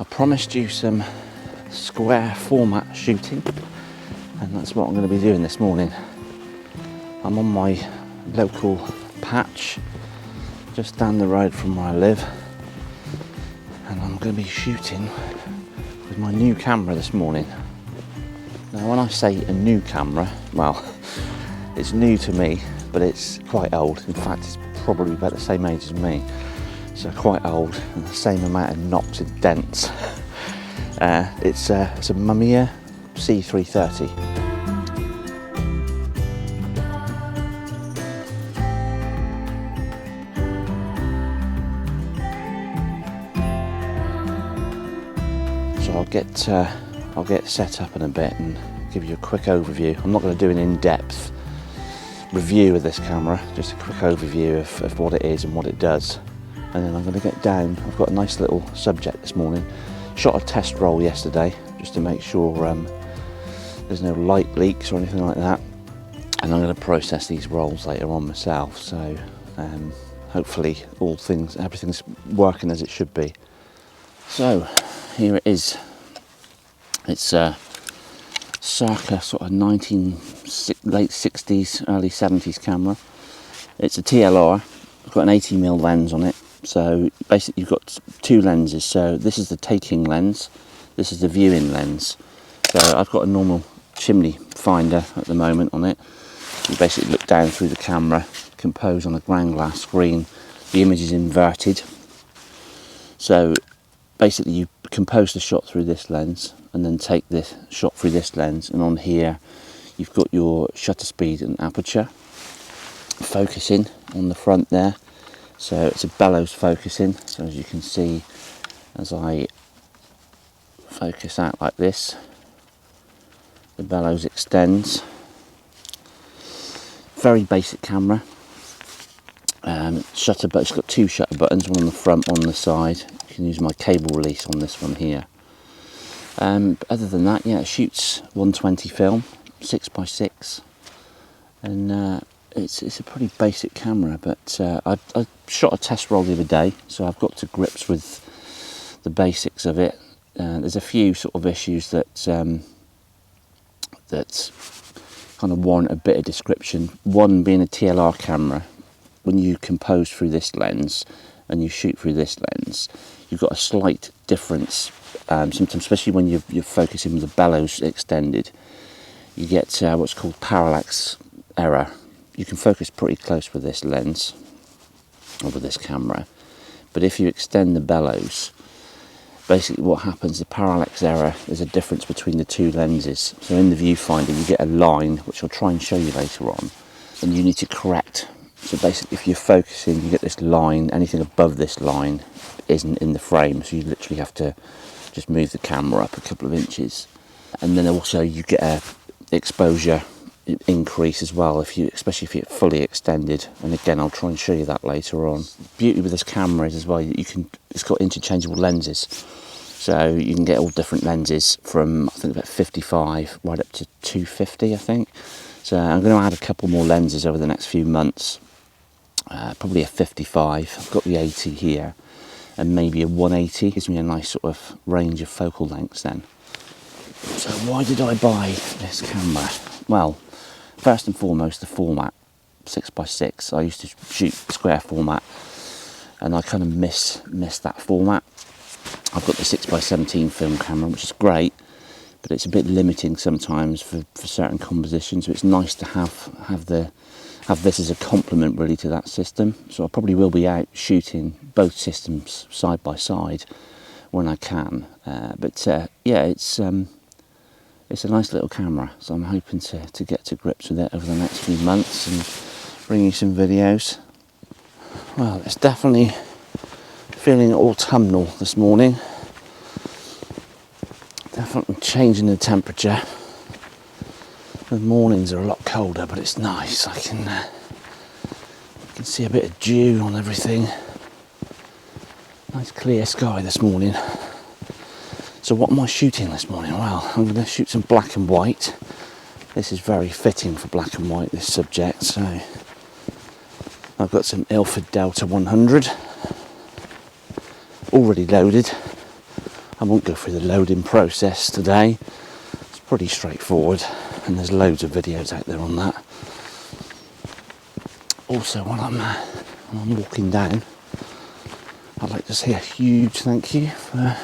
I promised you some square format shooting, and that's what I'm going to be doing this morning. I'm on my local patch just down the road from where I live, and I'm going to be shooting with my new camera this morning. Now when I say a new camera, well, it's new to me, but it's quite old. In fact, it's probably about the same age as me, so quite old, and the same amount of knocks and dents. It's a Mamiya C330. So I'll get set up in a bit and give you a quick overview. I'm not going to do an in-depth review of this camera, just a quick overview of what it is and what it does. And then I'm going to get down. I've got a nice little subject this morning. Shot a test roll yesterday just to make sure there's no light leaks or anything like that. And I'm going to process these rolls later on myself. So hopefully everything's working as it should be. So here it is. It's circa sort of late 60s, early 70s camera. It's a TLR. I've got an 80mm lens on it. So basically you've got two lenses. So this is the taking lens, this is the viewing lens. So I've got a normal chimney finder at the moment on it. You basically look down through the camera, compose on a ground glass screen. The image is inverted. So basically you compose the shot through this lens and then take this shot through this lens, and on here you've got your shutter speed and aperture focusing on the front there. So it's a bellows focusing, so as you can see, as I focus out like this, the bellows extends. Very basic camera. Shutter button, it's got two shutter buttons, one on the front, one on the side. You can use my cable release on this one here. But other than that, yeah, it shoots 120 film, 6x6, and it's a pretty basic camera. But I shot a test roll the other day, so I've got to grips with the basics of it. There's a few sort of issues that kind of warrant a bit of description. One being a TLR camera, when you compose through this lens and you shoot through this lens, you've got a slight difference. Sometimes, especially when you're focusing with the bellows extended, you get what's called parallax error. You can focus pretty close with this lens or with this camera, but if you extend the bellows, basically what happens, the parallax error is a difference between the two lenses. So in the viewfinder you get a line, which I'll try and show you later on, and you need to correct. So basically if you're focusing, you get this line, anything above this line isn't in the frame, so you literally have to just move the camera up a couple of inches. And then also you get a exposure increase as well, especially if you're fully extended, and again I'll try and show you that later on. The beauty with this camera is as well, it's got interchangeable lenses, so you can get all different lenses from I think about 55 right up to 250 I think. So I'm going to add a couple more lenses over the next few months, probably a 55, I've got the 80 here, and maybe a 180. Gives me a nice sort of range of focal lengths then. So why did I buy this camera? Well, first and foremost, the format, 6x6. I used to shoot square format, and I kind of miss that format. I've got the 6x17 film camera, which is great, but it's a bit limiting sometimes for certain compositions. So it's nice to have this as a complement really to that system. So I probably will be out shooting both systems side by side when I can. Yeah, it's a nice little camera, so I'm hoping to get to grips with it over the next few months and bring you some videos. Well, it's definitely feeling autumnal this morning. Definitely changing the temperature. The mornings are a lot colder, but it's nice. I can see a bit of dew on everything. Nice clear sky this morning. So what am I shooting this morning? Well, I'm going to shoot some black and white. This is very fitting for black and white, this subject. So I've got some Ilford Delta 100 already loaded I won't go through the loading process today. It's pretty straightforward, and there's loads of videos out there on that. Also, while I'm walking down, I'd like to say a huge thank you for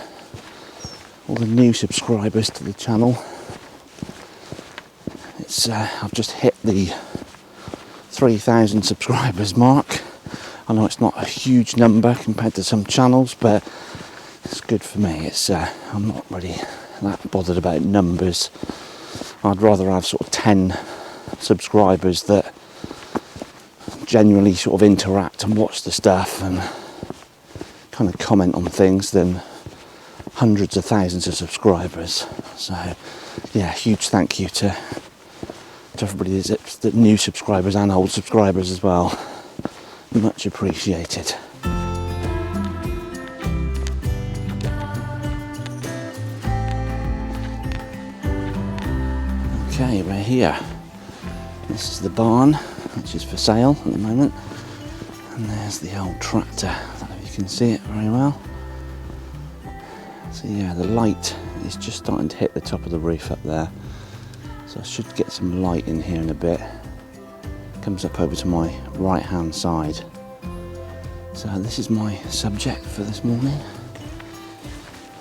all the new subscribers to the channel. I've just hit the 3,000 subscribers mark. I know it's not a huge number compared to some channels, but it's good for me. I'm not really that bothered about numbers. I'd rather have sort of 10 subscribers that genuinely sort of interact and watch the stuff and kind of comment on things than hundreds of thousands of subscribers. So yeah, huge thank you to everybody that's new subscribers and old subscribers as well. Much appreciated. Okay, we're here. This is the barn, which is for sale at the moment. And there's the old tractor. I don't know if you can see it very well. So yeah, the light is just starting to hit the top of the roof up there. So I should get some light in here in a bit. Comes up over to my right hand side. So this is my subject for this morning.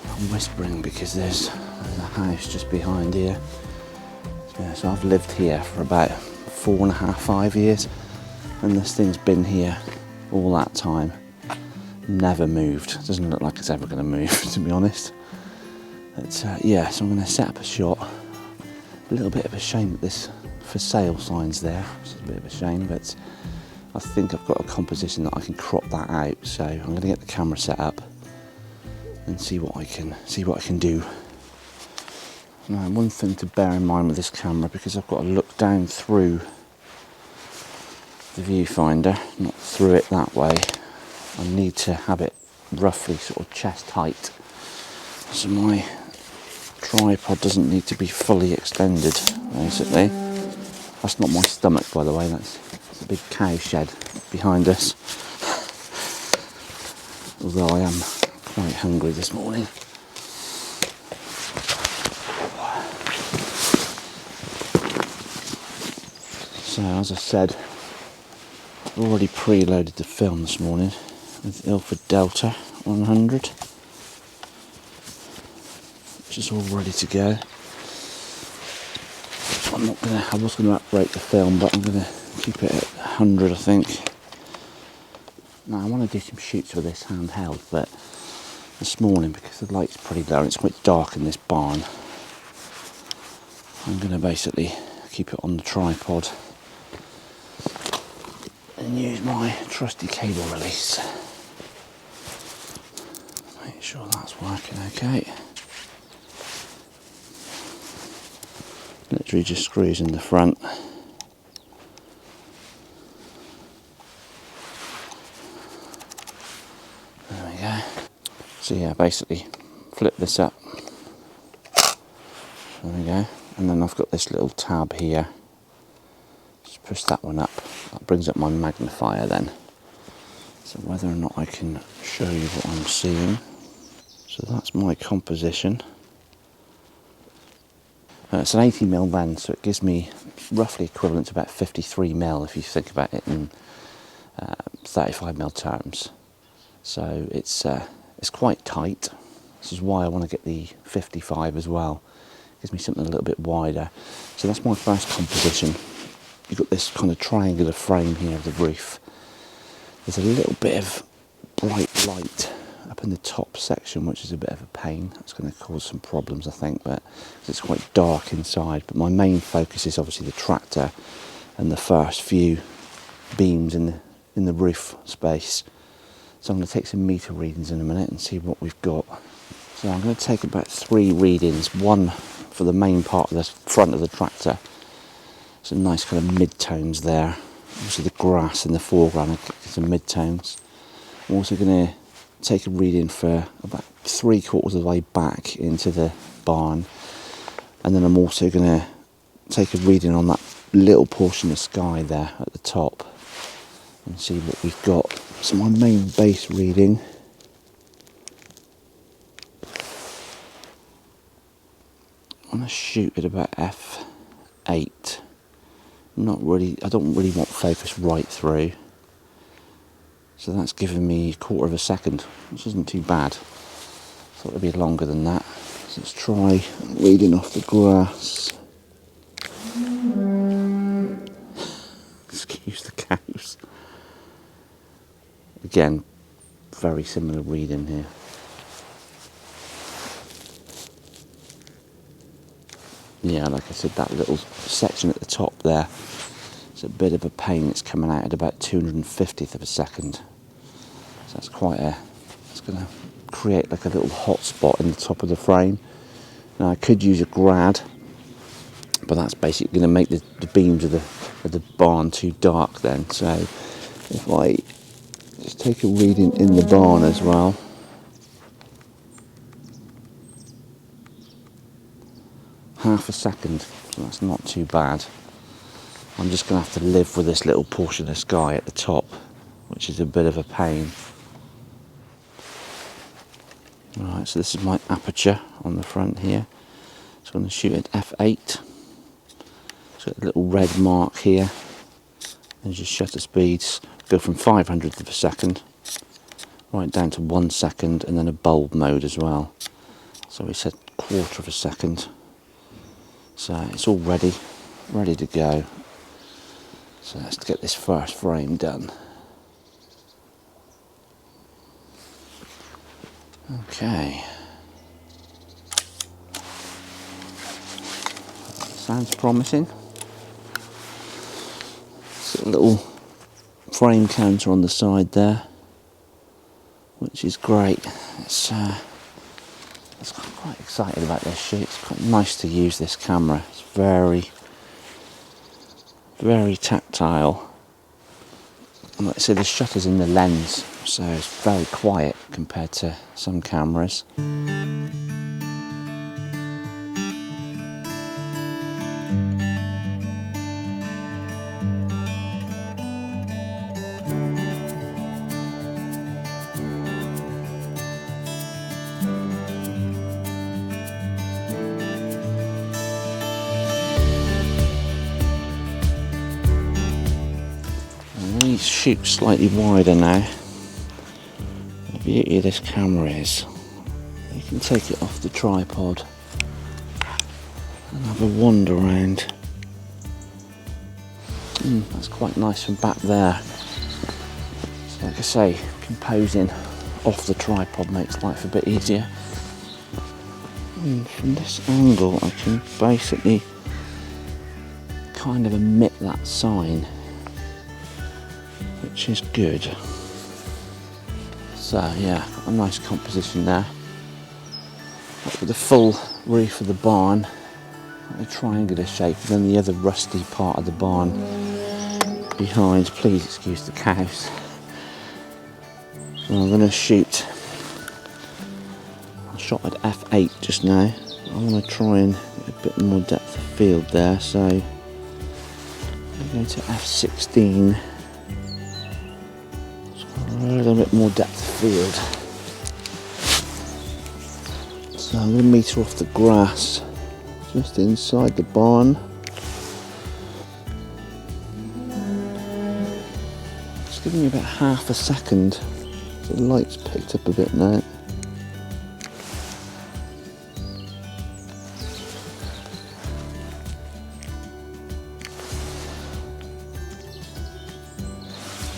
I'm whispering because there's a house just behind here. Yeah, so I've lived here for about 4.5, 5 years, and this thing's been here all that time. Never moved. Doesn't look like it's ever going to move, to be honest. But yeah, so I'm going to set up a shot. A little bit of a shame that this for sale sign's there, which is a bit of a shame, but I think I've got a composition that I can crop that out. So I'm going to get the camera set up and see what I can do. Now, one thing to bear in mind with this camera, because I've got to look down through the viewfinder, not through it that way, I need to have it roughly sort of chest height. So my tripod doesn't need to be fully extended, basically. That's not my stomach, by the way, that's a big cow shed behind us. Although I am quite hungry this morning. So as I said, I've already preloaded the film this morning with Ilford Delta 100, which is all ready to go. So I was going to upgrade the film, but I'm going to keep it at 100, I think. Now I want to do some shoots with this handheld, but this morning, because the light's pretty low and it's quite dark in this barn, I'm going to basically keep it on the tripod and use my trusty cable release. Make sure that's working okay. Literally just screws in the front. There we go. So yeah, basically flip this up. There we go. And then I've got this little tab here. Just push that one up. That brings up my magnifier then. So whether or not I can show you what I'm seeing. So that's my composition. It's an 80mm lens, so it gives me roughly equivalent to about 53mm if you think about it in 35mm terms. So it's quite tight. This is why I want to get the 55 as well. It gives me something a little bit wider. So that's my first composition. You've got this kind of triangular frame here of the roof. There's a little bit of bright light up in the top section, which is a bit of a pain. That's going to cause some problems, I think, but it's quite dark inside. But my main focus is obviously the tractor and the first few beams in the roof space. So I'm going to take some meter readings in a minute and see what we've got. So I'm going to take about 3 readings, one for the main part of the front of the tractor. Some nice kind of mid-tones there. Obviously the grass in the foreground, some mid-tones. I'm also going to take a reading for about 3/4 of the way back into the barn, and then I'm also going to take a reading on that little portion of sky there at the top and see what we've got. So my main base reading I'm going to shoot at about f8. Not really, I don't really want focus right through. So that's giving me 1/4 of a second, which isn't too bad. Thought it'd be longer than that. So let's try reading off the grass. Excuse the cows. Again, very similar reading here. Yeah, like I said, that little section at the top there, it's a bit of a pain. It's coming out at about 250th of a second. So that's quite a, it's going to create like a little hot spot in the top of the frame. Now I could use a grad, but that's basically going to make the beams of the barn too dark then. So if I just take a reading in the barn as well. Half a second, so that's not too bad. I'm just going to have to live with this little portion of sky at the top, which is a bit of a pain. Right, so this is my aperture on the front here. So I'm going to shoot at f8. So a little red mark here. And just shutter speeds go from 500th of a second right down to 1 second, and then a bulb mode as well. So we said 1/4 of a second. So it's all ready to go. So let's get this first frame done. Okay. Sounds promising. So a little frame counter on the side there, which is great. It's quite excited about this shoot. It's quite nice to use this camera. It's very, very tactile. And like I said, the shutter's in the lens, so it's very quiet compared to some cameras. Shoot slightly wider now. The beauty of this camera is you can take it off the tripod and have a wander around. That's quite nice from back there. So like I say, composing off the tripod makes life a bit easier. And from this angle I can basically kind of emit that sign, which is good. So yeah, got a nice composition there. Up with the full roof of the barn, a triangular shape, and then the other rusty part of the barn behind. Please excuse the cows. So I'm going to shoot. I shot at f8 just now. I want to try and get a bit more depth of field there, so I'm going to f16. A little bit more depth of field. So I'm going to meter off the grass just inside the barn. It's giving me about half a second. So the light's picked up a bit now.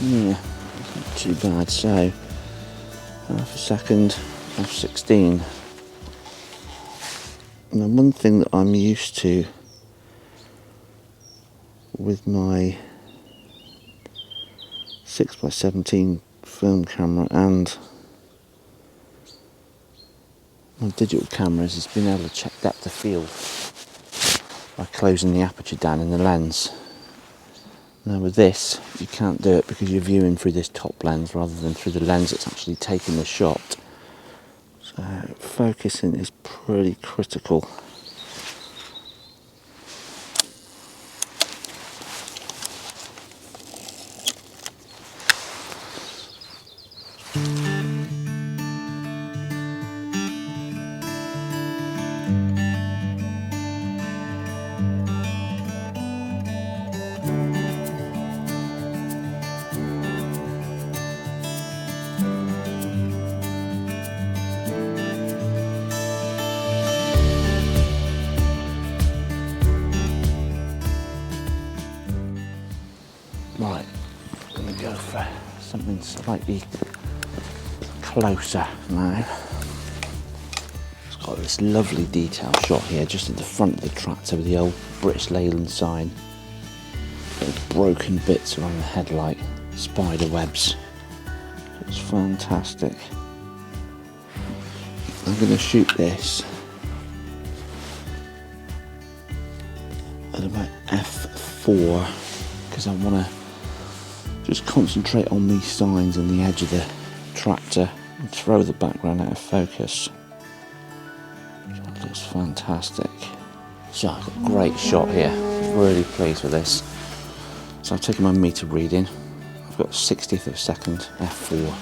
Yeah. Too bad. So half a second, f16. Now one thing that I'm used to with my 6x17 film camera and my digital cameras has been able to check depth of field by closing the aperture down in the lens. Now with this, you can't do it because you're viewing through this top lens rather than through the lens that's actually taking the shot. So focusing is pretty critical. in slightly closer now. It's got this lovely detail shot here just at the front of the tractor with the old British Leyland sign. Little broken bits around the headlight, spider webs. It's fantastic. I'm going to shoot this at about f4 because I want to just concentrate on these signs on the edge of the tractor and throw the background out of focus. That looks fantastic. So I've got a great shot here, really pleased with this. So I've taken my meter reading, I've got 60th of a second, f4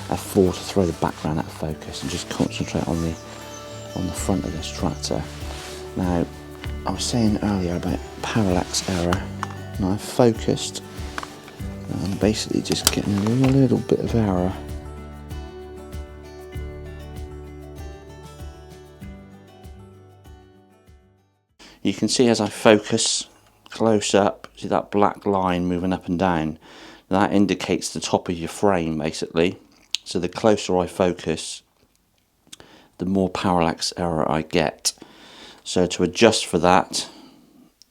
to throw the background out of focus and just concentrate on the front of this tractor. Now, I was saying earlier about parallax error. Now I've focused, and I'm basically just getting a little bit of error. You can see as I focus close up, see that black line moving up and down? That indicates the top of your frame basically. So the closer I focus, the more parallax error I get. So to adjust for that,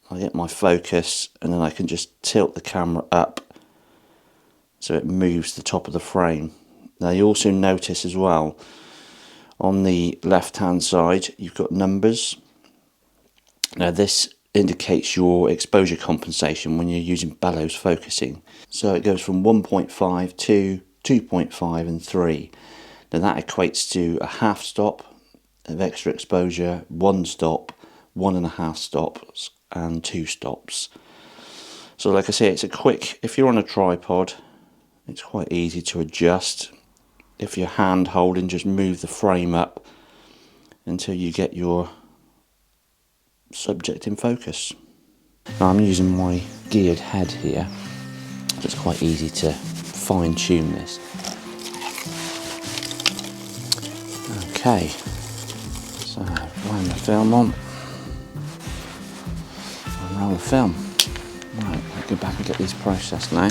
I get my focus and then I can just tilt the camera up so it moves the top of the frame. Now you also notice as well, on the left hand side you've got numbers. Now this indicates your exposure compensation when you're using bellows focusing. So it goes from 1.5 to 2.5 and 3. Now that equates to a half stop of extra exposure, 1 stop, 1.5 stops and 2 stops. So like I say, it's a quick, if you're on a tripod, it's quite easy to adjust. If you're hand holding, just move the frame up until you get your subject in focus. Now I'm using my geared head here, so it's quite easy to fine tune this. Okay, so line the film on and roll the film. Right, I'll go back and get these processed now.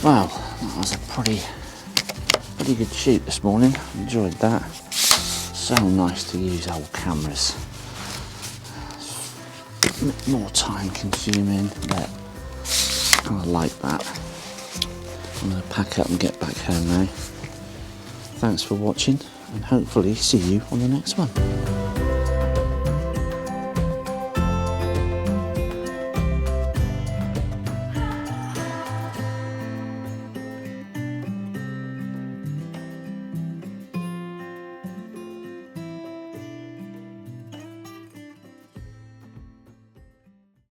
Wow, that was a pretty good shoot this morning. Enjoyed that. So nice to use old cameras. A bit more time consuming, but I kind of like that. I'm going to pack up and get back home now. Thanks for watching, and hopefully see you on the next one.